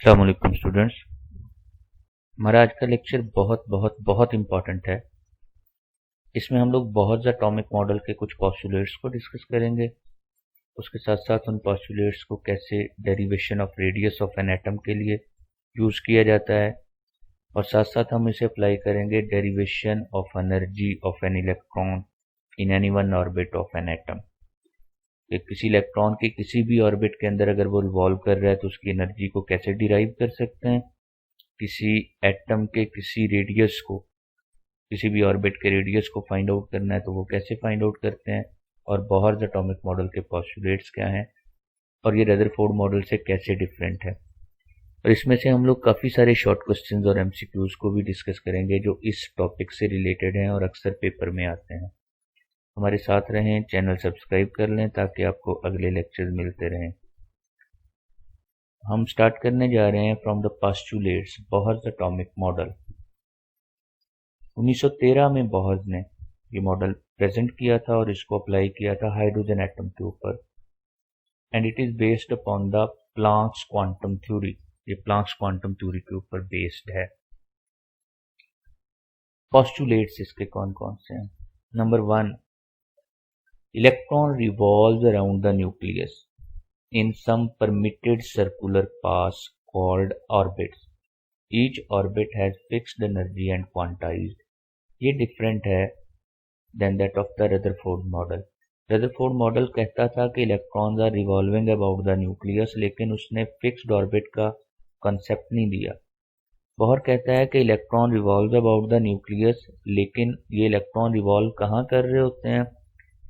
अस्सलाम वालेकुम स्टूडेंट्स। हमारा आज का लेक्चर बहुत बहुत बहुत इम्पॉर्टेंट है। इसमें हम लोग बहुत एटॉमिक मॉडल के कुछ पॉस्टुलेट्स को डिस्कस करेंगे। उसके साथ साथ उन पॉस्टुलेट्स को कैसे derivation of radius of an atom के लिए यूज़ किया जाता है, और साथ साथ हम इसे अप्लाई करेंगे derivation of energy of an electron in any one orbit of an atom. किसी इलेक्ट्रॉन के किसी भी ऑर्बिट के अंदर अगर वो रिवॉल्व कर रहा है तो उसकी एनर्जी को कैसे डिराइव कर सकते हैं, किसी एटम के किसी रेडियस को, किसी भी ऑर्बिट के रेडियस को फाइंड आउट करना है तो वो कैसे फाइंड आउट करते हैं, और बोहर एटॉमिक मॉडल के पोस्टुलेट्स क्या हैं, और ये रदरफोर्ड मॉडल से कैसे डिफरेंट है। और इसमें से हम लोग काफ़ी सारे शॉर्ट क्वेश्चंस और एमसीक्यूज को भी डिस्कस करेंगे जो इस टॉपिक से रिलेटेड हैं और अक्सर पेपर में आते हैं। हमारे साथ रहें, चैनल सब्सक्राइब कर लें ताकि आपको अगले लेक्चर मिलते रहें। हम स्टार्ट करने जा रहे हैं from the postulates Bohr atomic model. 1913 में बोहर ने ये मॉडल प्रेजेंट किया था और इसको अप्लाई किया था हाइड्रोजन एटम के ऊपर, and it is based upon the Planck's quantum theory. ये प्लांक्स क्वांटम थ्योरी के ऊपर बेस्ड है। पोस्टुलेट्स इसके कौन कौन से हैं? Number 1, electron revolves around the nucleus in some permitted circular paths called orbits. Each orbit has fixed energy and quantized. ये different है than that of the Rutherford model. Rutherford model कहता था कि electrons are revolving about the nucleus, लेकिन उसने fixed orbit का concept नहीं दिया। बोहर कहता है कि electron revolves about the nucleus, लेकिन ये electron revolve कहाँ कर रहे होते हैं?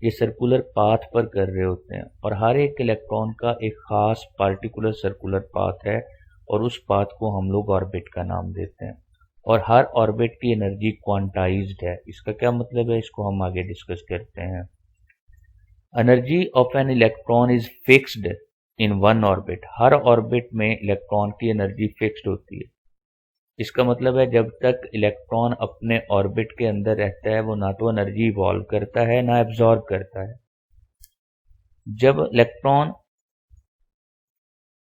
ये सर्कुलर पाथ पर कर रहे होते हैं, और हर एक इलेक्ट्रॉन का एक खास पार्टिकुलर सर्कुलर पाथ है, और उस पाथ को हम लोग ऑर्बिट का नाम देते हैं। और हर ऑर्बिट की एनर्जी क्वांटाइज्ड है। इसका क्या मतलब है, इसको हम आगे डिस्कस करते हैं। Energy of an electron is fixed in one orbit. Her orbit में इलेक्ट्रॉन की एनर्जी फिक्स्ड होती है। इसका मतलब है जब तक इलेक्ट्रॉन अपने ऑर्बिट के अंदर रहता है वो ना तो एनर्जी इवॉल्व करता है ना एब्जॉर्ब करता है। जब इलेक्ट्रॉन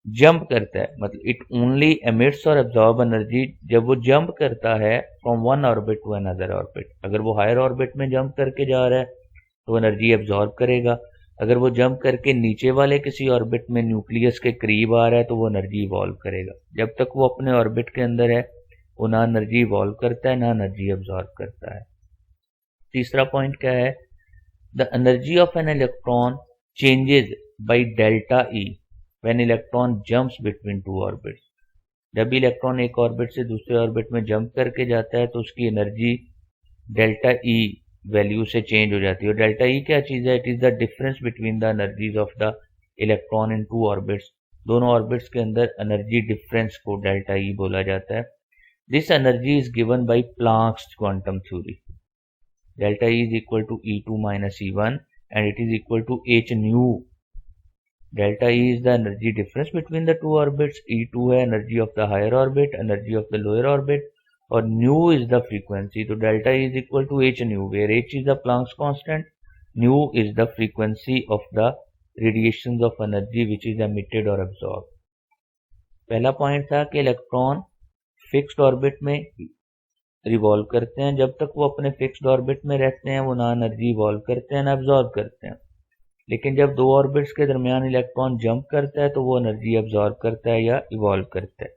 जंप करता है, मतलब इट ओनली एमिट्स और एब्जॉर्ब एनर्जी जब वो जंप करता है from one orbit to another orbit. अगर वो हायर ऑर्बिट में जंप करके जा रहा है तो एनर्जी एब्जॉर्ब करेगा। अगर वो जंप करके नीचे वाले किसी ऑर्बिट में न्यूक्लियस के करीब आ रहा है तो वो एनर्जी इवॉल्व करेगा। जब तक वो अपने ऑर्बिट के अंदर है वो ना एनर्जी इवॉल्व करता है ना एनर्जी एब्जॉर्ब करता है। तीसरा पॉइंट क्या है? The energy of an electron changes by delta E when electron jumps between two orbits. जब भी इलेक्ट्रॉन एक ऑर्बिट से दूसरे ऑर्बिट में जंप करके जाता है तो उसकी एनर्जी डेल्टा ई वैल्यू से चेंज हो जाती है। और डेल्टा ई क्या चीज़ है? It is the difference between the energies of the electron in two orbits. दोनों ऑर्बिट्स के अंदर एनर्जी डिफरेंस को डेल्टा ई बोला जाता है। This energy is given by Planck's quantum theory. Delta E is equal to E2 minus E1 and it is equal to h nu. Delta E is the energy difference between the two orbits. E2 है energy of the higher orbit, energy of the lower orbit, और nu is the frequency. तो delta E is equal to h nu, where h is the Planck's constant, nu is the frequency of the radiations of energy which is emitted or absorbed. पहला point था कि electron fixed orbit में revolve करते हैं। जब तक वो अपने फिक्स्ड ऑर्बिट में रहते हैं वो ना एनर्जी इवॉल्व करते हैं ना एब्जॉर्ब करते हैं। लेकिन जब दो ऑर्बिट्स के दरमियान इलेक्ट्रॉन जंप करता है तो वो एनर्जी एब्जॉर्ब करता है या इवॉल्व करता है।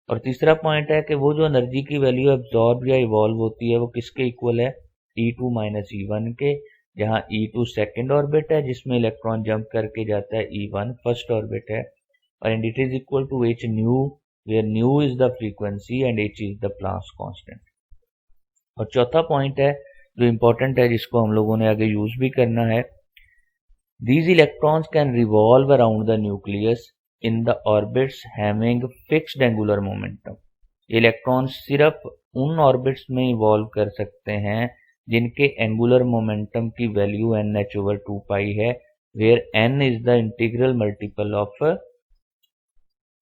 और तीसरा पॉइंट है कि वो जो एनर्जी की वैल्यू एब्जॉर्ब या इवॉल्व होती है वो किसके इक्वल है? E2 minus E1 के, जहाँ E2 सेकेंड ऑर्बिट है जिसमें इलेक्ट्रॉन जंप करके जाता है, E1 फर्स्ट ऑर्बिट है, और it is equal to h nu, where nu is the frequency and h is the Planck's constant. और चौथा पॉइंट है जो इंपॉर्टेंट है जिसको हम लोगों ने आगे यूज भी करना है। These electrons can revolve around the nucleus in the orbits having fixed angular momentum. ये इलेक्ट्रॉन सिर्फ उन ऑर्बिट्स में इवॉल्व कर सकते हैं जिनके एंगुलर मोमेंटम की वैल्यू NH/2π है, where n is the integral multiple of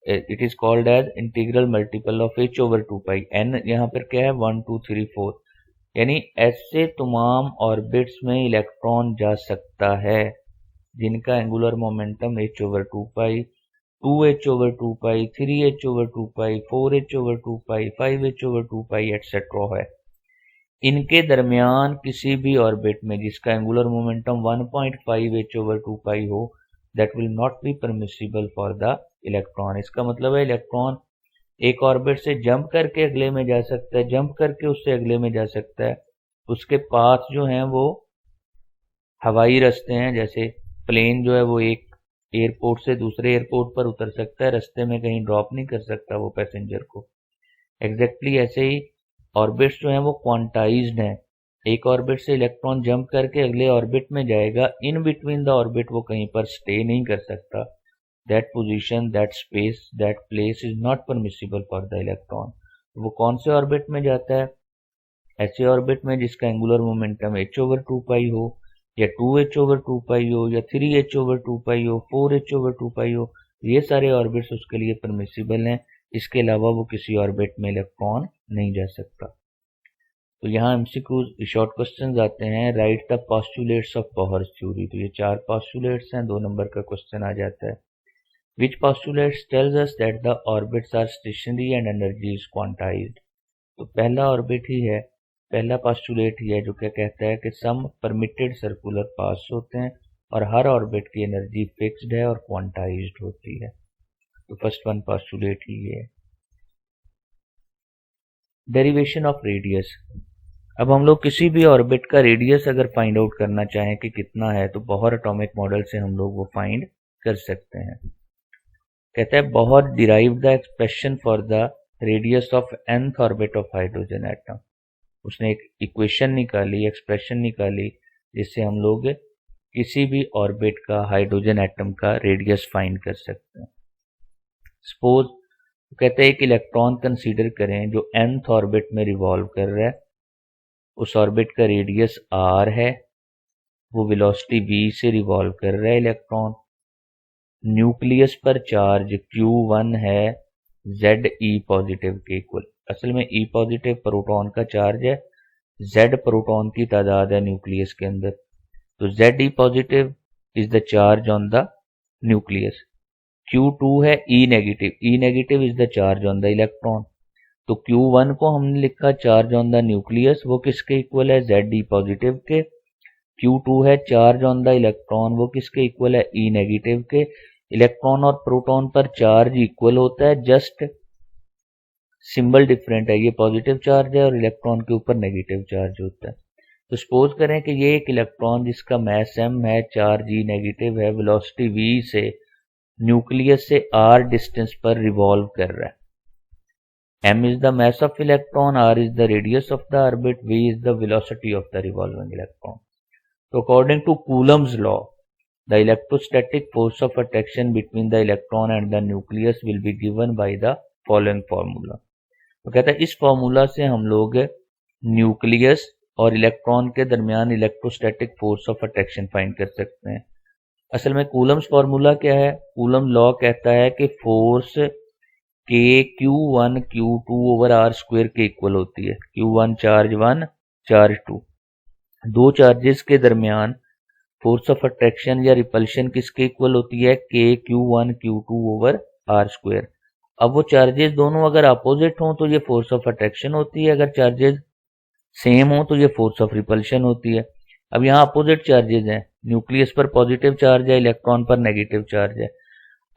it is called as integral multiple of h/2π. n यहाँ पर क्या है? 1 2 3 4, यानी ऐसे तमाम ऑर्बिट्स में इलेक्ट्रॉन जा सकता है जिनका एंगुलर मोमेंटम h/2π 2h/2 पाई, 3h/2 पाई, 4h/2 पाई, 5h/2 पाई एटसेट्रा है। इनके दरमियान किसी भी ऑर्बिट में जिसका एंगुलर मोमेंटम 1.5h/2 पाई हो, that will not be permissible for the electron. इसका मतलब है इलेक्ट्रॉन एक ऑर्बिट से जंप करके अगले में जा सकता है, जंप करके उससे अगले में जा सकता है। उसके पाथ जो हैं वो हवाई रास्ते हैं, जैसे प्लेन जो है वो एक एयरपोर्ट से दूसरे एयरपोर्ट पर उतर सकता है, रास्ते में कहीं ड्रॉप नहीं कर सकता वो पैसेंजर को। एग्जैक्टली ऐसे ही ऑर्बिट्स जो हैं वो क्वांटाइज्ड हैं। एक ऑर्बिट से इलेक्ट्रॉन जंप करके अगले ऑर्बिट में जाएगा, इन बिटवीन द ऑर्बिट वो कहीं पर स्टे नहीं कर सकता। That position, that space, that place is not permissible for the electron. वो कौन से ऑर्बिट में जाता है? ऐसे ऑर्बिट में जिसका एंगुलर मोमेंटम h/2 पाई हो, या 2h/2 पाई हो, या 3h/2 पाई हो, 4h/2 पाई हो, ये सारे ऑर्बिट्स उसके लिए परमिसिबल हैं। इसके अलावा वो किसी ऑर्बिट में इलेक्ट्रॉन नहीं जा सकता। तो यहाँ एमसीक्यू शॉर्ट क्वेश्चंस आते हैं। Right the postulates of Bohr's theory. तो ये 4 पोस्टुलेट्स हैं, 2 नंबर का क्वेश्चन आ जाता है। Which postulates tells us that the orbits are stationary and energy is quantized. तो पहला ऑर्बिट ही है, पहला पोस्टुलेट ही है जो क्या कहता है कि सम परमिटेड सर्कुलर पाथ्स होते हैं और हर ऑर्बिट की एनर्जी फिक्स्ड है और क्वांटाइज्ड होती है। तो फर्स्ट वन पोस्टुलेट ही है। Derivation of radius. अब हम लोग किसी भी ऑर्बिट का रेडियस अगर फाइंड आउट करना चाहें कि कितना है, तो बोहर एटॉमिक मॉडल से हम लोग वो फाइंड कर सकते हैं। कहता है Bohr derive the expression for the radius of nth orbit of hydrogen atom. उसने एक इक्वेशन निकाली, एक्सप्रेशन निकाली, जिससे हम लोग किसी भी ऑर्बिट का हाइड्रोजन एटम का रेडियस फाइंड कर सकते हैं। सपोज कहते हैं एक इलेक्ट्रॉन कंसीडर करें जो nth ऑर्बिट में रिवॉल्व कर रहा है, उस ऑर्बिट का रेडियस r है, वो वेलोसिटी v से रिवॉल्व कर रहा है इलेक्ट्रॉन। न्यूक्लियस पर चार्ज Q1 है Ze पॉजिटिव के इक्वल। असल में E पॉजिटिव प्रोटॉन का चार्ज है, Z प्रोटॉन की तादाद है न्यूक्लियस के अंदर। तो Ze positive is the charge on the nucleus. Q2 है E negative, E negative is the charge on the electron. तो Q1 को हमने लिखा चार्ज ऑन द न्यूक्लियस, वो किसके इक्वल है? Ze पॉजिटिव के। Q2 है चार्ज ऑन द इलेक्ट्रॉन, वो किसके इक्वल है? E नेगेटिव के। इलेक्ट्रॉन और प्रोटॉन पर चार्ज इक्वल होता है, जस्ट सिंबल डिफरेंट है, ये पॉजिटिव चार्ज है और इलेक्ट्रॉन के ऊपर नेगेटिव चार्ज होता है। तो सपोज करें कि ये एक इलेक्ट्रॉन जिसका मास m है, चार्ज E नेगेटिव है, वेलोसिटी v से न्यूक्लियस से r डिस्टेंस पर रिवॉल्व कर रहा है। m is the mass of electron, r is the radius of the orbit, v is the velocity of the revolving electron. तो according to Coulomb's law, the electrostatic force of attraction between the electron and the nucleus will be given by the following formula। तो कहता है इस formula से हम लोग nucleus और electron के दरमियान electrostatic force of attraction find कर सकते हैं। असल में कूलम्स फॉर्मूला क्या है? कूलम लॉ कहता है कि फोर्स के Q1 Q2 over R square के इक्वल होती है। Q1 चार्ज 1, चार्ज 2, दो चार्जेस के दरमियान फोर्स ऑफ अट्रैक्शन या रिपल्शन किसके इक्वल होती है? के Q1 Q2 over R square. अब वो चार्जेस दोनों अगर अपोजिट हों तो ये फोर्स ऑफ अट्रैक्शन होती है, अगर चार्जेस सेम हो तो ये फोर्स ऑफ रिपल्शन होती है। अब यहाँ अपोजिट चार्जेस हैं, न्यूक्लियस पर पॉजिटिव चार्ज है, इलेक्ट्रॉन पर नेगेटिव चार्ज है।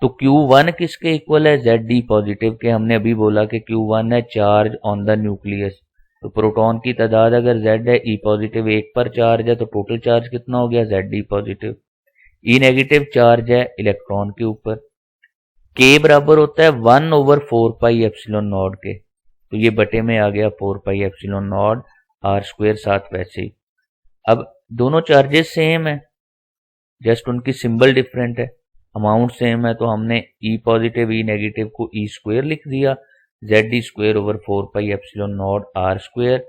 तो Q1 किसके इक्वल है? Ze पॉजिटिव के। हमने अभी बोला कि Q1 है चार्ज ऑन द न्यूक्लियस। तो प्रोटॉन की तादाद अगर Z है, E पॉजिटिव 1 पर चार्ज है, तो टोटल चार्ज कितना हो गया? Ze positive. E negative charge है इलेक्ट्रॉन के ऊपर। K बराबर होता है 1 ओवर 4 पाई एप्सिलॉन नॉट के। तो ये बटे में आ गया 4 pi epsilon naught R square, साथ वैसे ही। अब दोनों चार्जेस सेम है, जस्ट उनकी सिंबल डिफरेंट है, अमाउंट सेम है, तो हमने E पॉजिटिव E नेगेटिव को E स्क्वायर लिख दिया। Ze square over 4 pi epsilon naught R square.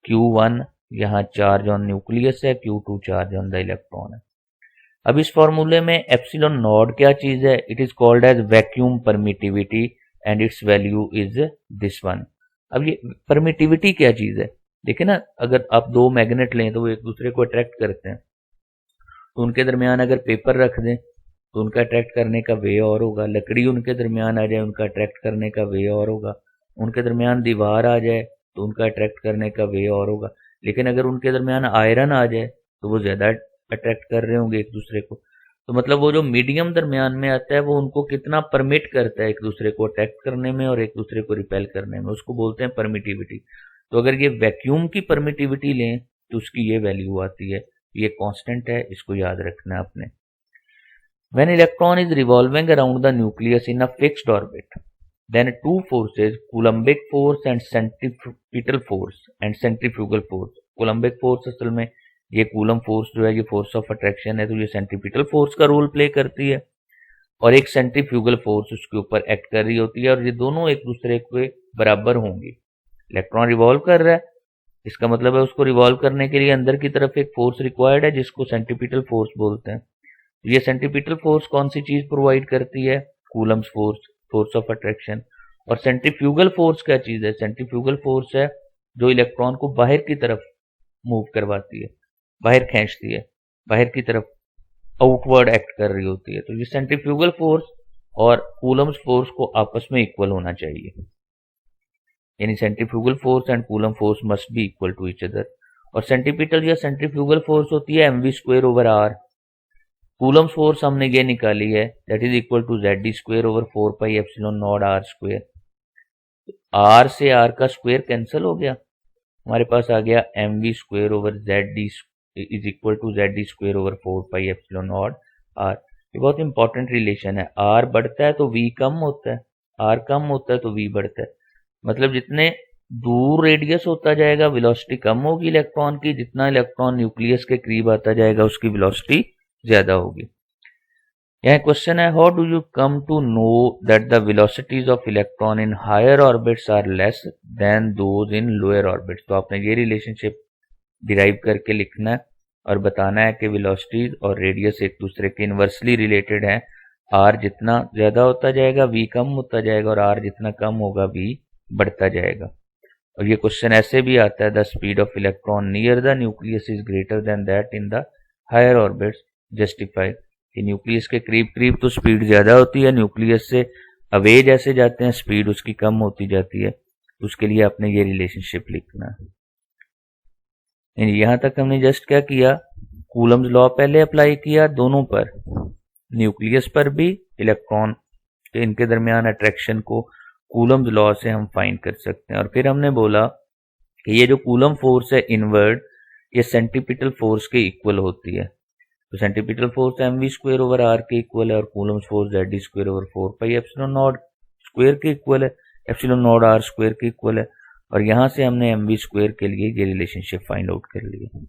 Q1 यहाँ चार्ज ऑन न्यूक्लियस है, Q2 charge on the electron है। अब इस फॉर्मूले में एप्सिलॉन नॉट क्या चीज है? It is called as vacuum permittivity and its value is this one. अब ये परमिटिविटी क्या चीज है? देखिए ना, अगर आप दो मैग्नेट लें तो वो एक दूसरे को अट्रैक्ट करते हैं, तो उनके दरमियान अगर पेपर रख दें तो उनका अट्रैक्ट करने का वे और होगा। लकड़ी उनके दरमियान आ जाए, उनका अट्रैक्ट करने का वे और होगा। उनके दरमियान दीवार आ जाए तो उनका अट्रैक्ट करने का वे और होगा। लेकिन अगर उनके दरमियान आयरन आ जाए तो वो ज़्यादा अट्रैक्ट कर रहे होंगे एक दूसरे को। तो मतलब वो जो मीडियम दरमियान में आता है वो उनको कितना परमिट करता है एक दूसरे को अट्रैक्ट करने में और एक दूसरे को रिपेल करने में, उसको बोलते हैं परमिटिविटी। तो अगर ये वैक्यूम की परमिटिविटी लें तो उसकी ये वैल्यू आती है, ये कांस्टेंट है, इसको याद रखना है आपने। When electron is revolving around the nucleus in a fixed orbit, then two forces, Coulombic force and centripetal force. Coulombic force असल में ये कूलम फोर्स जो है ये फोर्स ऑफ अट्रैक्शन है, तो ये सेंट्रीपिटल फोर्स का रोल प्ले करती है, और एक सेंट्रीफ्यूगल फोर्स उसके ऊपर एक्ट कर रही होती है, और ये दोनों एक दूसरे के बराबर होंगी। इलेक्ट्रॉन रिवॉल्व कर रहा है, इसका मतलब है उसको रिवॉल्व करने के लिए अंदर की तरफ एक फोर्स रिक्वायर्ड है जिसको सेंट्रीपिटल फोर्स बोलते हैं। ये सेंट्रीपिटल फोर्स कौन सी चीज प्रोवाइड करती है? Coulomb's force, force of attraction. और सेंट्रीफ्यूगल फोर्स क्या चीज है? सेंट्रीफ्यूगल फोर्स है जो इलेक्ट्रॉन को बाहर की तरफ मूव करवाती है, बाहर खींचती है, बाहर की तरफ आउटवर्ड एक्ट कर रही होती है। तो ये सेंट्रीफ्यूगल फोर्स और कूलम्स फोर्स को आपस में इक्वल होना चाहिए, यानी centrifugal force and Coulomb force must be equal to each other. और सेंट्रीपिटल या सेंट्रीफ्यूगल फोर्स होती है mv²/r। कूलम्स फोर्स हमने ये निकाली है, that is equal to Zd²/4πε0r²। r से r का स्क्वायर कैंसिल हो गया, हमारे पास आ गया mv²/Zd is equal to Zd²/4πε0r। ये बहुत इंपॉर्टेंट रिलेशन है। r बढ़ता है तो v कम होता है, r कम होता है तो v बढ़ता है। मतलब जितने दूर रेडियस होता जाएगा वेलोसिटी कम होगी इलेक्ट्रॉन की, जितना इलेक्ट्रॉन न्यूक्लियस के करीब आता जाएगा उसकी वेलोसिटी ज्यादा होगी। यह क्वेश्चन है, how do you come to know that the velocities of electron in higher orbits are less than those in lower orbits. तो आपने ये रिलेशनशिप डिराइव करके लिखना है और बताना है कि वेलोसिटीज और रेडियस एक दूसरे के इनवर्सली रिलेटेड हैं। आर जितना ज्यादा होता जाएगा वी कम होता जाएगा, और आर जितना कम होगा वी बढ़ता जाएगा। और ये क्वेश्चन ऐसे भी आता है, the speed of electron near the nucleus is greater than that in the higher orbits, justify. कि न्यूक्लियस के करीब करीब तो स्पीड ज्यादा होती है, न्यूक्लियस से अवे जैसे जाते हैं स्पीड उसकी कम होती जाती है। उसके लिए आपने ये रिलेशनशिप लिखना है। यहां तक हमने जस्ट क्या किया, कूलम्स लॉ पहले अप्लाई किया दोनों पर, न्यूक्लियस पर भी, इलेक्ट्रॉन इनके दरमियान अट्रैक्शन को कूलम्स लॉ से हम फाइंड कर सकते हैं। और फिर हमने बोला कि ये जो कूलम फोर्स है इनवर्ड, ये सेंट्रीपिटल फोर्स के इक्वल होती है। तो सेंट्रीपिटल फोर्स mv²/r के इक्वल है, और कूलम्स फोर्स Zd²/4πε0² के इक्वल है, ε0r² के इक्वल है। और यहां से हमने mv² के लिए ये रिलेशनशिप फाइंड आउट कर लिया।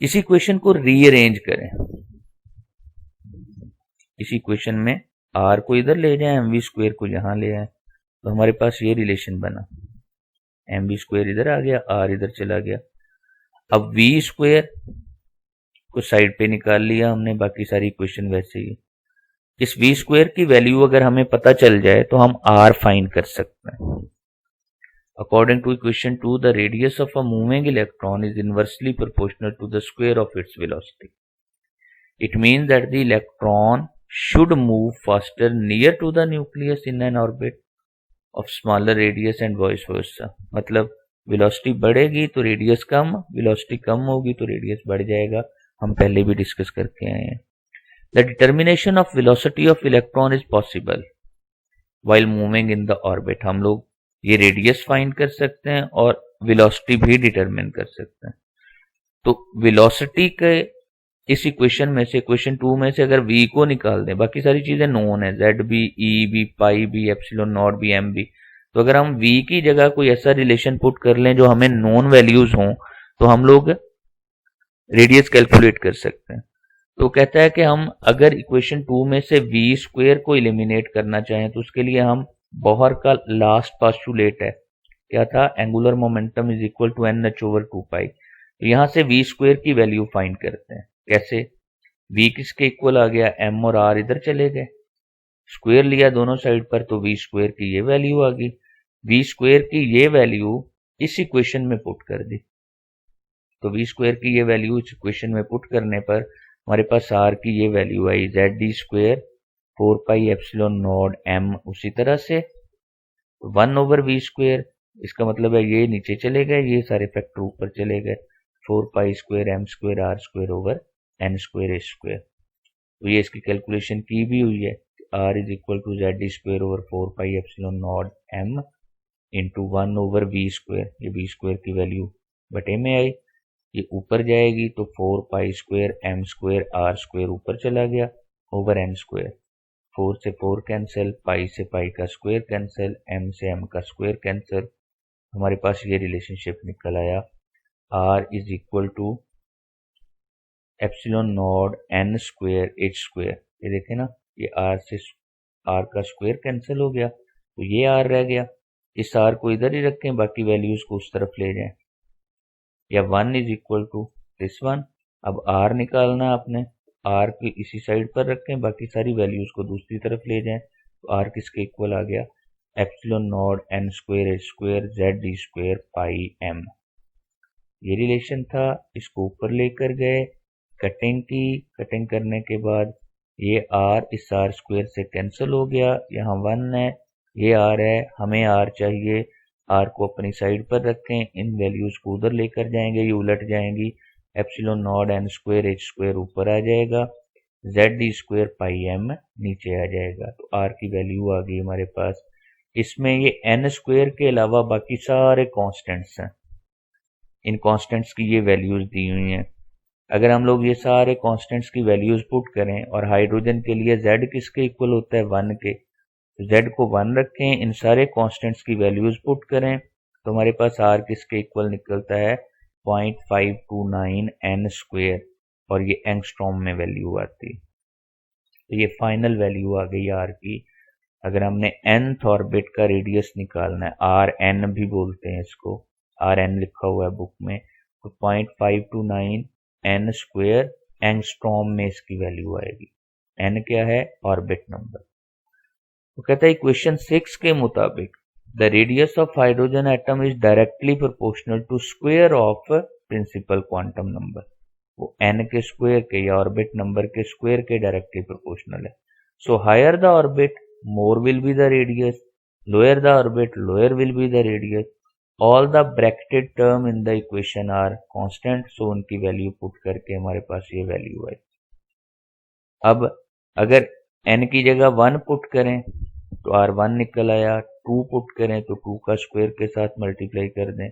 इस इक्वेशन को रीअरेंज करें, इस इक्वेशन में r को इधर ले जाएं, mv² को यहां ले आए, तो हमारे पास ये रिलेशन बना, mv² इधर आ गया, r इधर चला गया। अब v² को साइड पे निकाल लिया हमने, बाकी सारी इक्वेशन वैसे ही। इस v² की वैल्यू अगर हमें पता चल जाए तो हम r फाइंड कर सकते हैं। According to equation 2, the radius of a moving electron is inversely proportional to the square of its velocity. It means that the electron should move faster near to the nucleus in an orbit of smaller radius and vice versa। मतलब velocity बढ़ेगी तो radius कम, velocity कम होगी तो radius बढ़ जाएगा, हम पहले भी डिस्कस करके आए हैं। The determination of velocity of electron is possible while moving in the orbit. हम लोग ये रेडियस फाइंड कर सकते हैं और वेलोसिटी भी डिटरमिन कर सकते हैं। तो वेलोसिटी के इस इक्वेशन में से, इक्वेशन 2 में से अगर v को निकाल दें, बाकी सारी चीजें नोन है, z भी, e भी, पाई भी, एप्सिलॉन नॉट भी, m भी, तो अगर हम v की जगह कोई ऐसा रिलेशन पुट कर लें जो हमें नोन वैल्यूज हों तो हम लोग रेडियस कैलकुलेट कर सकते हैं। तो कहता है कि हम अगर इक्वेशन 2 में से v² को एलिमिनेट करना चाहें तो उसके लिए हम बोहर का लास्ट पोस्टुलेट है, क्या था, angular momentum is equal to nh/2π। तो यहां से v² की वैल्यू फाइंड करते हैं। कैसे? v किसके इक्वल आ गया, m और r इधर चले गए, स्क्वायर लिया दोनों साइड पर, तो v² की ये वैल्यू आ गई। v² की ये वैल्यू इस इक्वेशन में पुट कर दी, तो v² की ये वैल्यू इस इक्वेशन में पुट करने पर हमारे पास आर की ये वैल्यू आई ZD² 4πε0 m, उसी तरह से 1/v², इसका मतलब है ये नीचे चले गए, ये सारे फैक्टर ऊपर चले गए, 4π² m² r²/n²a²। तो ये इसकी कैलकुलेशन की भी हुई है, r = ZD² 4πε0 m into 1/v², ये v² की वैल्यू बटे में आई, ये ऊपर जाएगी तो 4π² m² r² ऊपर चला गया ओवर n², 4 से 4 कैंसिल, पाई से पाई का स्क्वायर कैंसिल, m से m का स्क्वायर कैंसिल, हमारे पास ये रिलेशनशिप निकल आया, r = ε0 n² h²। ये देखें ना, ये r से r का स्क्वायर कैंसिल हो गया तो ये r रह गया, इस r को इधर ही रखें, बाकी वैल्यूज को उस तरफ ले जाएं, या 1 = दिस वन। अब r निकालना आपने, r की इसी साइड पर रखें, बाकी सारी वैल्यूज को दूसरी तरफ ले जाएं, तो r किसके इक्वल आ गया, ε0 n² h² ZD² πm। ये रिलेशन था, इसको ऊपर लेकर गए, कटिंग की, कटिंग करने के बाद ये r इस r² से कैंसिल हो गया, यहाँ 1 है, ये r है, हमें r चाहिए, r को अपनी साइड पर रखें, इन वैल्यूज को उधर लेकर जाएंगे, ये उलट जाएंगी, ε0 n² h² ऊपर आ जाएगा, ZD² πm नीचे आ जाएगा, तो r की वैल्यू आ गई हमारे पास। इसमें ये n² के अलावा बाकी सारे कांस्टेंट्स हैं, इन कांस्टेंट्स की ये वैल्यूज दी हुई हैं। अगर हम लोग ये सारे कांस्टेंट्स की वैल्यूज पुट करें, और हाइड्रोजन के लिए z किसके इक्वल होता है, 1 के, तो z को 1 रखें, इन सारे कांस्टेंट्स की वैल्यूज पुट करें, तो हमारे पास r किसके इक्वल निकलता है, 0.529 n², और ये एंगस्ट्रॉम में वैल्यू आती, तो ये फाइनल वैल्यू आ गई r की। अगर हमने nth ऑर्बिट का रेडियस निकालना है, rn भी बोलते हैं इसको, rn लिखा हुआ है बुक में, तो 0.529 n² एंगस्ट्रॉम में इसकी वैल्यू आएगी। n क्या है, ऑर्बिट नंबर। तो कहता है इक्वेशन 6 के मुताबिक the radius of hydrogen atom is directly proportional to square of principal quantum number, वो n के स्क्वायर के या ऑर्बिट नंबर के स्क्वायर के डायरेक्टली प्रोपोर्शनल है। So higher the orbit more will be the radius, lower the orbit lower will be the radius, all the bracketed term in the equation are constant, so उनकी value put करके हमारे पास ये value है। अब अगर n की जगह 1 put करें तो r1 निकल आया, 2 पुट करें तो 2 का स्क्वायर के साथ मल्टीप्लाई कर दें,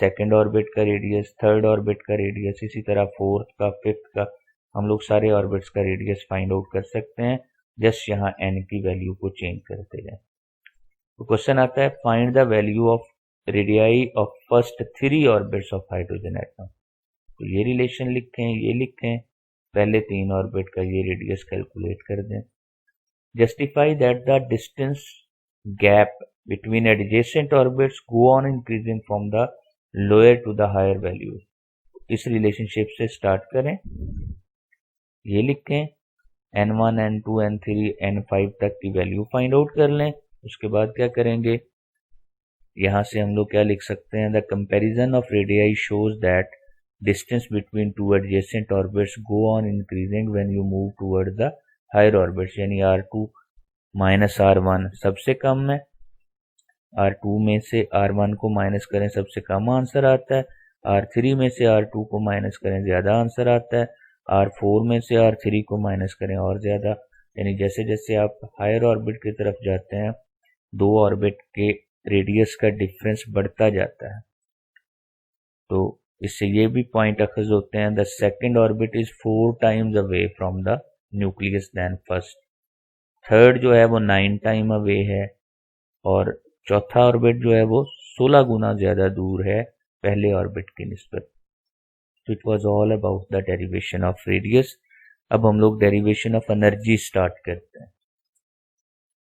सेकेंड ऑर्बिट का रेडियस, थर्ड ऑर्बिट का रेडियस, इसी तरह फोर्थ का, फिफ्थ का, हम लोग सारे ऑर्बिट्स का रेडियस फाइंड आउट कर सकते हैं, जस्ट यहाँ n की वैल्यू को चेंज करते जाएं। तो क्वेश्चन आता है find the value of radii of first 3 orbits of hydrogen atom. तो ये रिलेशन लिखें, ये लिखें, पहले 3 ऑर्बिट का ये रेडियस कैलकुलेट कर दें। Justify that the distance gap between adjacent orbits go on increasing from the lower to the higher values. इस रिलेशनशिप से स्टार्ट करें, ये लिखें, n1 n2 n3 n5 तक की वैल्यू फाइंड आउट कर लें। उसके बाद क्या करेंगे, यहां से हम लोग क्या लिख सकते हैं, the comparison of radii shows that distance between two adjacent orbits go on increasing when you move toward the higher orbits, यानी r2 माइनस r1 सबसे कम है, r2 में से r1 को माइनस करें सबसे कम आंसर आता है, r3 में से r2 को माइनस करें ज्यादा आंसर आता है, r4 में से r3 को माइनस करें और ज्यादा, यानी जैसे जैसे आप हायर ऑर्बिट की तरफ जाते हैं, 2 ऑर्बिट के रेडियस का डिफरेंस बढ़ता जाता है। तो इससे ये भी पॉइंट अखज होते हैं, the second orbit is 4 times away from the nucleus than first, third जो है वो 9 टाइम अवे है, और चौथा ऑर्बिट जो है वो 16 गुना ज्यादा दूर है पहले ऑर्बिट की निस्बत। तो it was all about the derivation of radius. अब हम लोग डेरिवेशन ऑफ एनर्जी स्टार्ट करते हैं।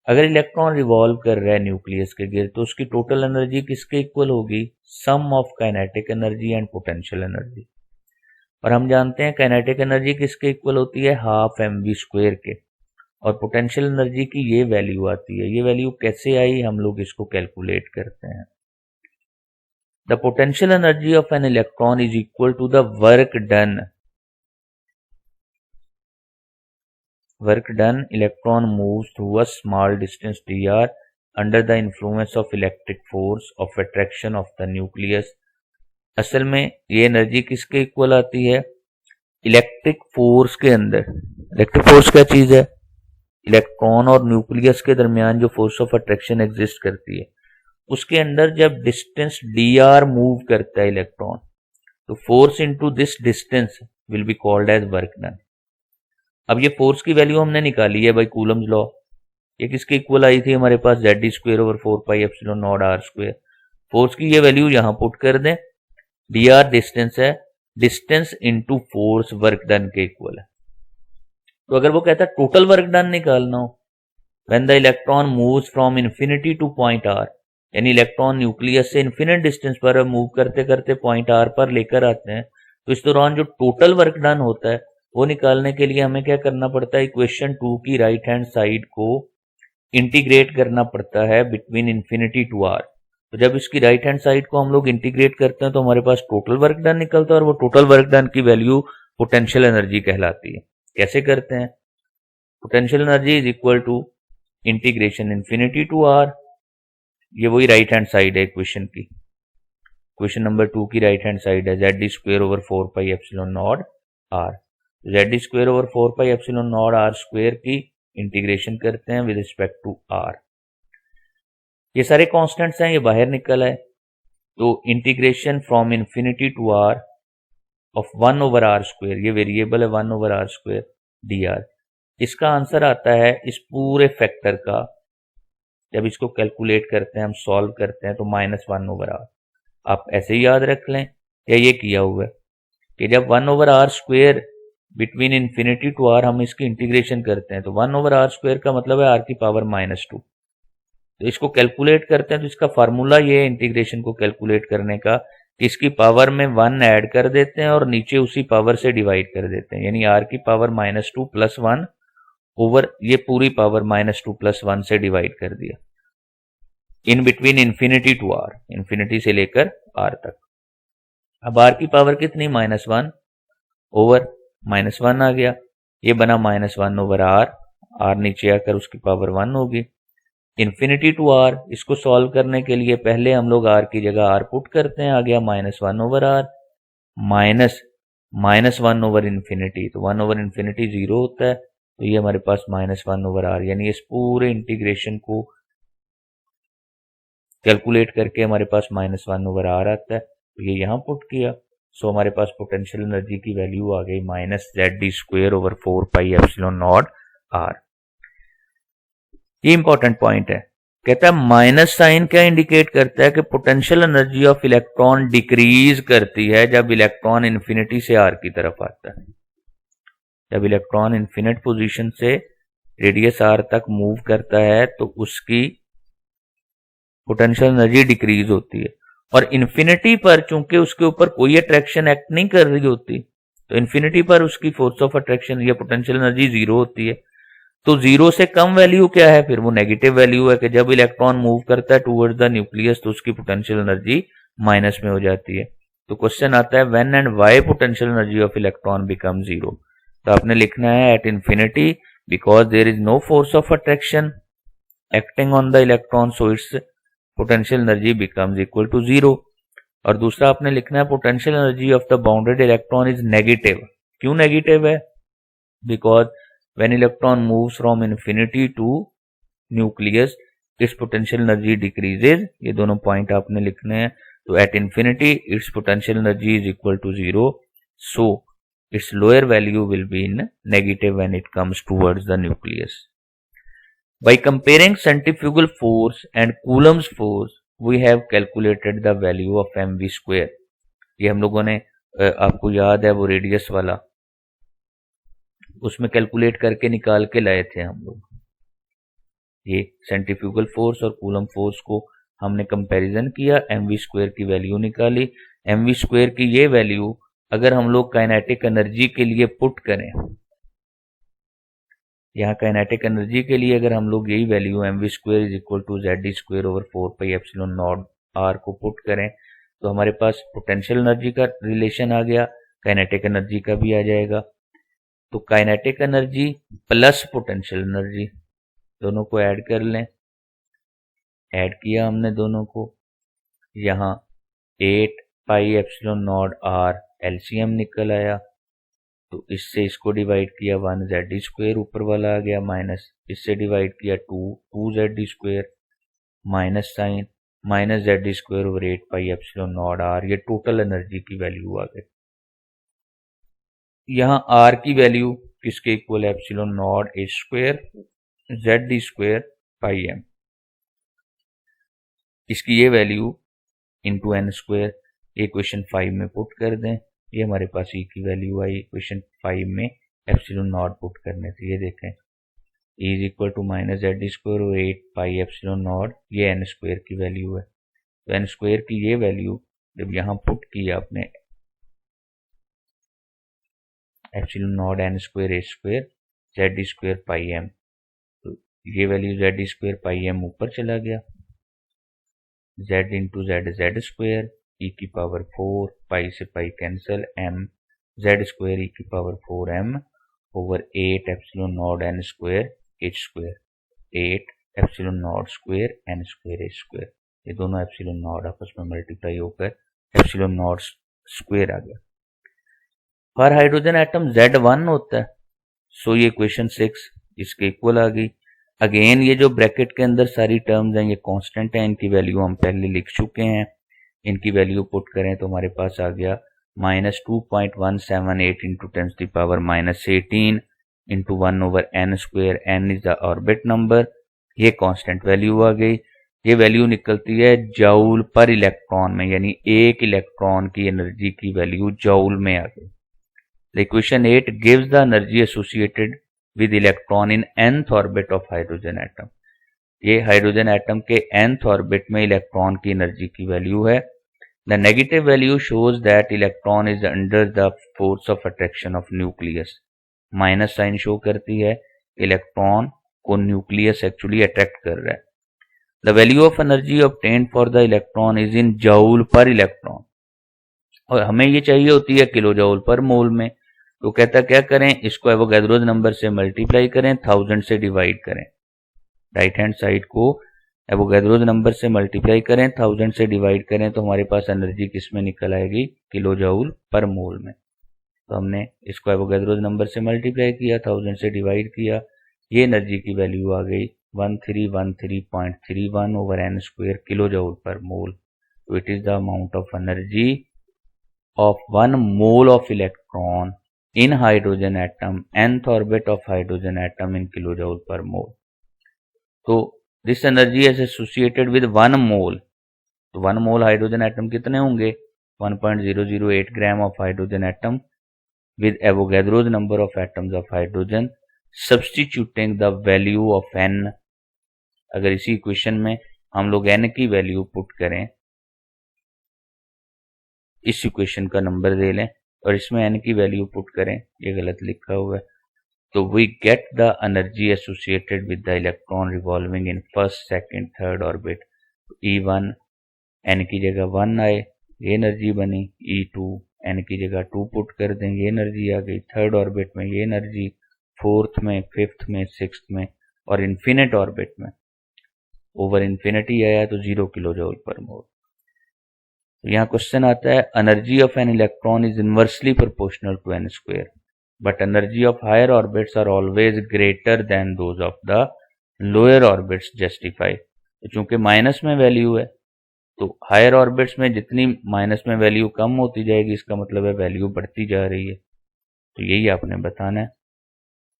अगर इलेक्ट्रॉन रिवॉल्व कर रहा है न्यूक्लियस के गिर्द तो उसकी टोटल एनर्जी किसके इक्वल होगी, sum of kinetic energy and potential energy. और हम जानते हैं काइनेटिक एनर्जी किसके इक्वल होती है, हाफ mv² के, और पोटेंशियल एनर्जी की ये वैल्यू आती है। ये वैल्यू कैसे आई, हम लोग इसको कैलकुलेट करते हैं। The potential energy of an electron is equal to the work done work done, electron moves through a small distance dr under the influence of electric force of attraction of the nucleus. असल में ये energy किसके equal आती है? Electric force के अंदर। Electric force क्या चीज है? इलेक्ट्रॉन और न्यूक्लियस के दरमियान जो फोर्स ऑफ अट्रैक्शन एग्जिस्ट करती है, उसके अंदर जब डिस्टेंस dr मूव करता है इलेक्ट्रॉन, तो force into this distance will be called as work done. अब ये फोर्स की वैल्यू हमने निकाली है बाय कूलम्स लॉ। ये किसके इक्वल आई थी हमारे पास? Zd²/4πε0r²। फोर्स की ये वैल्यू यहां पुट कर दें, dr डिस्टेंस है, distance into force work done के इक्वल है। तो अगर वो कहता है टोटल वर्क डन निकालना हो, when the electron moves from infinity two point r, यानी इलेक्ट्रॉन न्यूक्लियस से इन्फिनिट डिस्टेंस पर मूव करते करते पॉइंट r पर लेकर आते हैं, तो इस दौरान जो टोटल वर्क डन होता है वो निकालने के लिए हमें क्या करना पड़ता है? इक्वेशन 2 की राइट हैंड साइड को इंटीग्रेट करना पड़ता है बिटवीन इन्फिनिटी टू r। तो जब इसकी राइट हैंड साइड को हम लोग इंटीग्रेट करते हैं तो हमारे पास टोटल वर्क डन निकलता है, और वो टोटल वर्क डन की वैल्यू पोटेंशियल एनर्जी कहलाती है। कैसे करते हैं? Potential energy is equal to integration infinity to r, ये वही राइट हैंड साइड है इक्वेशन की। इक्वेशन नंबर 2 की राइट हैंड साइड है Zd²/4πε0r। Zd²/4πε0r² की इंटीग्रेशन करते हैं विद रिस्पेक्ट टू r। ये सारे कांस्टेंट्स हैं, ये बाहर निकल आए, तो integration from infinity to r of 1/r², ये वेरिएबल है 1/r² dr। इसका आंसर आता है इस पूरे फैक्टर का, जब इसको कैलकुलेट करते हैं, हम सॉल्व करते हैं, तो -1/r। आप ऐसे ही याद रख लें, या ये किया हुआ है कि जब 1/r² between infinity to r हम इसकी इंटीग्रेशन करते हैं, तो 1/r² का मतलब है r की पावर -2। तो इसको कैलकुलेट करते हैं, तो इसका फार्मूला ये है इंटीग्रेशन को कैलकुलेट करने का कि इसकी पावर में 1 ऐड कर देते हैं और नीचे उसी पावर से डिवाइड कर देते हैं, यानी r की पावर -2 + 1 ओवर ये पूरी पावर -2 + 1 से डिवाइड कर दिया in between infinity to r, infinity से लेकर r तक। अब r की पावर कितनी? -1 ओवर -1 आ गया, ये बना -1/r, r नीचे आकर उसकी पावर 1 होगी। इन्फिनिटी टू r, इसको सॉल्व करने के लिए पहले हम लोग r की जगह r पुट करते हैं, आ गया -1/r माइनस -1/इन्फिनिटी, तो 1/इन्फिनिटी 0 होता है, तो ये हमारे पास -1/r, यानी इस पूरे इंटीग्रेशन को कैलकुलेट करके हमारे पास -1/r आता है, तो ये यहाँ पुट किया, सो हमारे पास पोटेंशियल एनर्जी की वैल्यू आ गई -Zd²/4πε0r। ये इंपॉर्टेंट पॉइंट है। कहता है माइनस साइन क्या इंडिकेट करता है? कि potential energy of electron decrease करती है जब इलेक्ट्रॉन इन्फिनिटी से r की तरफ आता है। जब इलेक्ट्रॉन इन्फिनिट पोजीशन से रेडियस r तक मूव करता है तो उसकी पोटेंशियल एनर्जी डिक्रीज होती है, और इन्फिनिटी पर चूंकि उसके ऊपर कोई अट्रैक्शन एक्ट नहीं कर रही होती, तो इन्फिनिटी पर उसकी फोर्स ऑफ अट्रैक्शन या पोटेंशियल एनर्जी 0 होती है। तो 0 से कम वैल्यू क्या है? फिर वो नेगेटिव वैल्यू है कि जब इलेक्ट्रॉन मूव करता है टुवर्ड्स द न्यूक्लियस तो उसकी पोटेंशियल एनर्जी माइनस में हो जाती है। तो क्वेश्चन आता है when and why potential energy of electron become 0। तो आपने लिखना है at infinity because there is no force of attraction acting on the electron, so its potential energy becomes equal to 0। और दूसरा आपने लिखना है potential energy of the bounded electron is negative. क्यों नेगेटिव है? Because when electron moves from infinity to nucleus its potential energy decreases. ये दोनों point आपने लिखने हैं। तो at infinity its potential energy is equal to 0, so its lower value will be in negative when it comes towards the nucleus. By comparing centrifugal force and Coulomb's force, we have calculated the value of mv square. ये हम लोगों ने आपको याद है वो radius वाला, उसमें कैलकुलेट करके निकाल के लाए थे हम लोग। ये सेंट्रीफ्यूगल फोर्स और कूलम फोर्स को हमने कंपैरिजन किया, mv स्क्वायर की वैल्यू निकाली। mv स्क्वायर की ये वैल्यू अगर हम लोग काइनेटिक एनर्जी के लिए पुट करें, यहाँ काइनेटिक एनर्जी के लिए अगर हम लोग यही value mv square is equal to Zd²/4πε0r को पुट करें तो हमारे पास पोटेंशियल एनर्जी का रिलेशन आ गया, काइनेटिक एनर्जी का भी आ जाएगा। तो kinetic energy plus potential energy, दोनों को ऐड कर लें। ऐड किया हमने दोनों को, यहाँ 8 pi epsilon naught R LCM निकल आया, तो इससे इसको डिवाइड किया 1z स्क्वायर ऊपर वाला आ गया, माइनस इससे डिवाइड किया 2z square, minus sign minus z square over 8 pi epsilon naught R, ये टोटल एनर्जी की वैल्यू आ गई। यहाँ आर की वैल्यू किसके इक्वल है, epsilon naught A square z square pi M, इसकी ये वैल्यू इंटू एन स्क्वायर, ये क्वेश्चन 5 में पुट कर दें, ये हमारे पास ई की वैल्यू आई क्वेश्चन 5 में एप्सिलॉन नॉट पुट करने से। ये देखें E is equal to minus Z square और 8 पाई एप्सिलॉन नॉट, ये एन स्क्वायर की वैल्यू है। तो एन स्क्वायर की ये वैल्यू जब यहाँ पुट किया आपने, epsilon naught N square E square Z square pi M, तो ये वैल्यू जेड स्क्वायर पाई एम ऊपर चला गया, z into Z Z square E की पावर 4, पाई से pi cancel, m Z square E की power 4m over 8 epsilon naught N square H square, 8 epsilon naught square N square H square, ये दोनों epsilon not आपस में multiply होकर epsilon naught square आ गया। हर hydrogen atom Z1 होता है, सो ये क्वेश्चन 6 इसके इक्वल आ गई। अगेन ये जो ब्रैकेट के अंदर सारी टर्म्स हैं ये कांस्टेंट हैं, इनकी वैल्यू हम पहले लिख चुके हैं, इनकी वैल्यू पुट करें तो हमारे पास आ गया minus 2.178 into 10 to the power minus 18 into 1 over N square, N is the orbit number, ये कांस्टेंट वैल्यू आ गई। ये वैल्यू निकलती है जूल पर इलेक्ट्रॉन में, यानी एक इलेक्ट्रॉन की एनर्जी की वैल्यू जूल में आ गई। Equation 8 gives the energy associated with electron in nth orbit of hydrogen atom, ये हाइड्रोजन एटम के nth ऑर्बिट में इलेक्ट्रॉन की एनर्जी की वैल्यू है। The negative value shows that electron is under the force of attraction of nucleus, minus sign show करती है electron को nucleus actually attract कर रहा है। The value of energy obtained for the electron is in joule पर electron, और हमें ये चाहिए होती है किलो जूल पर मोल में, तो कहता क्या करें, इसको एवोगैड्रोस नंबर से मल्टीप्लाई करें, 1000 से डिवाइड करें, राइट हैंड साइड को एवोगैड्रोस नंबर से मल्टीप्लाई करें, 1000 से डिवाइड करें, तो हमारे पास एनर्जी किस में निकल आएगी, किलो जूल पर मोल में। तो हमने इसको एवोगैड्रोस नंबर से मल्टीप्लाई किया, 1000 से डिवाइड किया, ये एनर्जी की वैल्यू आ गई 1313.31 over N square kilo joule per mole. तो it is the amount of energy of 1 mole of electron in hydrogen atom, nth orbit of hydrogen atom in kilojoule per mole. तो this energy is associated with 1 mole, तो 1 mole hydrogen atom कितने होंगे, 1.008 gram of hydrogen atom with Avogadro's number of atoms of hydrogen, substituting the value of n, अगर इसी equation में हम लोग n की वैल्यू पुट करें, इस इक्वेशन का नंबर दे लें और इसमें n की वैल्यू पुट करें, ये गलत लिखा हुआ है, तो we get the energy associated with the electron revolving in first second third orbit. E1 n की जगह 1 आए, ये एनर्जी बनी, E2 n की जगह 2 पुट कर दें, ये एनर्जी आ गई, थर्ड ऑर्बिट में ये एनर्जी, फोर्थ में, फिफ्थ में, सिक्स्थ में, और इन्फिनिट ऑर्बिट में ओवर इन्फिनिटी आया तो 0 किलो जूल पर मोल। यहाँ क्वेश्चन आता है, energy of an electron is inversely proportional to n square, but energy of higher orbits are always greater than those of the lower orbits justify. तो चूंकि minus में value है, तो higher orbits में जितनी माइनस में वैल्यू कम होती जाएगी, इसका मतलब है वैल्यू बढ़ती जा रही है, तो यही आपने बताना है।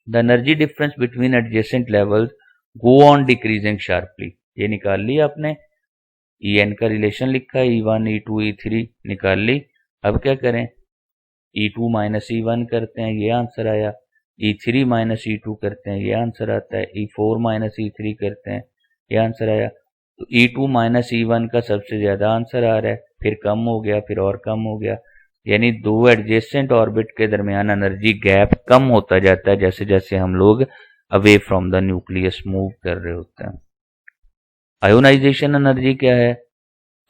The energy difference between adjacent levels go on decreasing sharply, ये निकाल ली आपने, En का रिलेशन लिखा है, E1 E2 E3 निकाल ली। अब क्या करें, E2 माइनस E1 करते हैं, ये आंसर आया, E3 माइनस E2 करते हैं, ये आंसर आता है, E4 माइनस E3 करते हैं, ये आंसर आया। तो E2 माइनस E1 का सबसे ज़्यादा आंसर आ रहा है, फिर कम हो गया, फिर और कम हो गया, यानी दो एडजेसेंट ऑर्बिट के दरमियान एनर्जी गैप कम होता जाता है जैसे जैसे हम लोग away from the nucleus move कर रहे होते हैं। आयोनाइजेशन एनर्जी क्या है,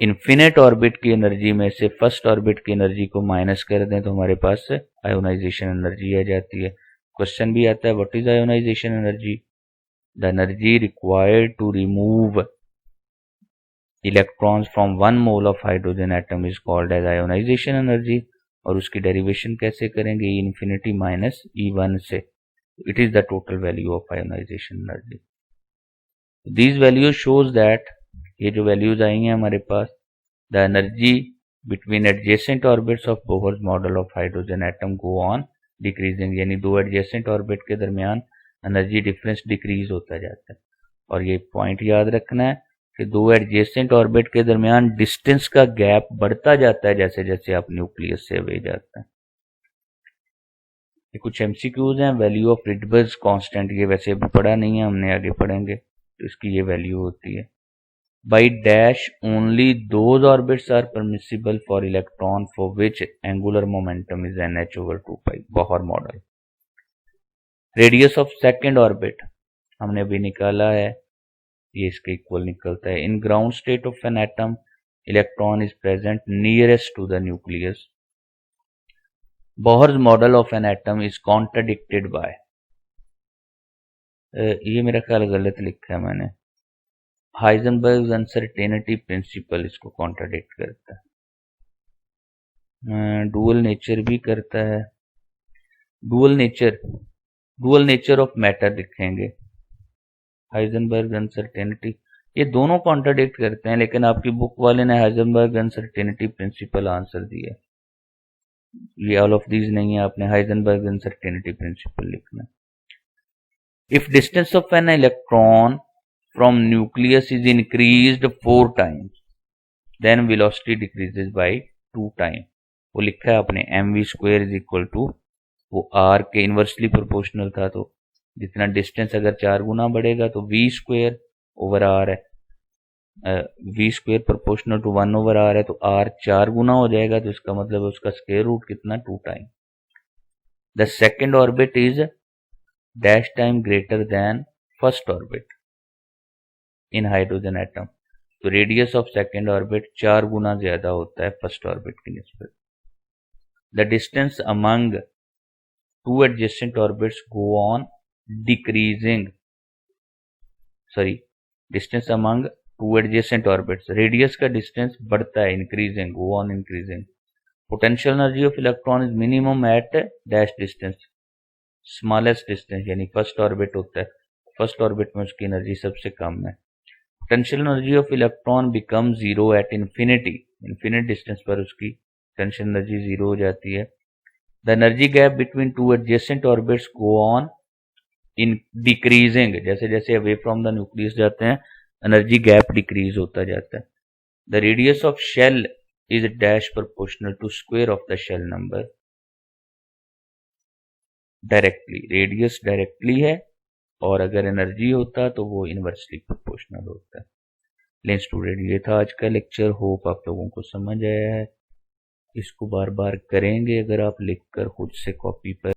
इन्फिनिट ऑर्बिट की एनर्जी में से फर्स्ट ऑर्बिट की एनर्जी को माइनस कर दें तो हमारे पास आयोनाइजेशन एनर्जी आ जाती है। क्वेश्चन भी आता है what is ionization energy, the energy required to remove electrons from one mole of hydrogen atom is called as ionization energy. और उसकी डेरिवेशन कैसे करेंगे, ई इन्फिनिटी माइनस E1 से, it is the total value of ionization energy. These values shows that, ये जो values आई हैं हमारे पास, the energy between adjacent orbits of Bohr's model of hydrogen atom go on decreasing, यानी दो एडजेसेंट ऑर्बिट के दरमियान एनर्जी डिफरेंस डिक्रीज होता जाता है। और ये पॉइंट याद रखना है कि दो एडजेसेंट ऑर्बिट के दरमियान डिस्टेंस का गैप बढ़ता जाता है जैसे जैसे आप न्यूक्लियस से अवे जाते हैं। ये कुछ एमसीक्यूज हैं। वैल्यू ऑफ रिडबर्ग कांस्टेंट, ये वैसे अभी पढ़ा नहीं है, हमने आगे पढ़ेंगे, तो इसकी ये वैल्यू होती है by dash only those orbits are permissible for electron for which angular momentum is NH/2π, Bohr model. Radius of second orbit हमने अभी निकाला है, ये इसके इक्वल निकलता है। In ground state of an atom electron is present nearest to the nucleus. Bohr's model of an atom is contradicted by, ये मेरा ख्याल गलत लिखा है मैंने, हाइजेनबर्ग अनसर्टेनिटी प्रिंसिपल इसको कॉन्ट्राडिक्ट करता है, डुअल नेचर भी करता है, डुअल नेचर ऑफ मैटर लिखेंगे, हाइजेनबर्ग अनसर्टेनिटी, ये दोनों कॉन्ट्राडिक्ट करते हैं, लेकिन आपकी बुक वाले ने हाइजेनबर्ग अनसर्टेनिटी प्रिंसिपल आंसर दिया, ये ऑल ऑफ दीज नहीं है, आपने हाइजेनबर्ग अनसर्टेनिटी प्रिंसिपल लिखना। If distance of an electron from nucleus is increased 4 times, then velocity decreases by 2 times। वो लिखा है आपने mv² इज इक्वल टू, वो r के इनवर्सली प्रोपोर्शनल था, तो जितना डिस्टेंस अगर 4 गुना बढ़ेगा तो v² ओवर r है, v² proportional to 1 over r है, तो r 4 गुना हो जाएगा, तो इसका मतलब है उसका स्क्वायर रूट कितना, 2 times। The second orbit is dash time greater than first orbit in hydrogen atom, तो रेडियस ऑफ सेकेंड ऑर्बिट 4 गुना ज्यादा होता है फर्स्ट ऑर्बिट की निस्बत। The distance among two adjacent orbits go on decreasing, distance among two adjacent orbits, radius का distance बढ़ता है, increasing, go on increasing. Potential energy of electron is minimum at dash distance, smallest distance, यानी first orbit होता है, first orbit में उसकी energy सबसे कम है। Potential energy of electron become zero at infinity, infinite distance पर उसकी पोटेंशियल एनर्जी जीरो हो जाती है। The energy gap between two adjacent orbits go on in decreasing, जैसे जैसे अवे फ्रॉम द न्यूक्लियस जाते हैं एनर्जी गैप डिक्रीज होता जाता है। The radius of shell is dash proportional to square of the shell number, directly, radius directly है और अगर एनर्जी होता तो वो इनवर्सली प्रोपोर्शनल होता है। लेकिन स्टूडेंट ये था आज का लेक्चर, होप आप लोगों को समझ आया है। इसको बार बार करेंगे अगर आप लिखकर खुद से कॉपी पर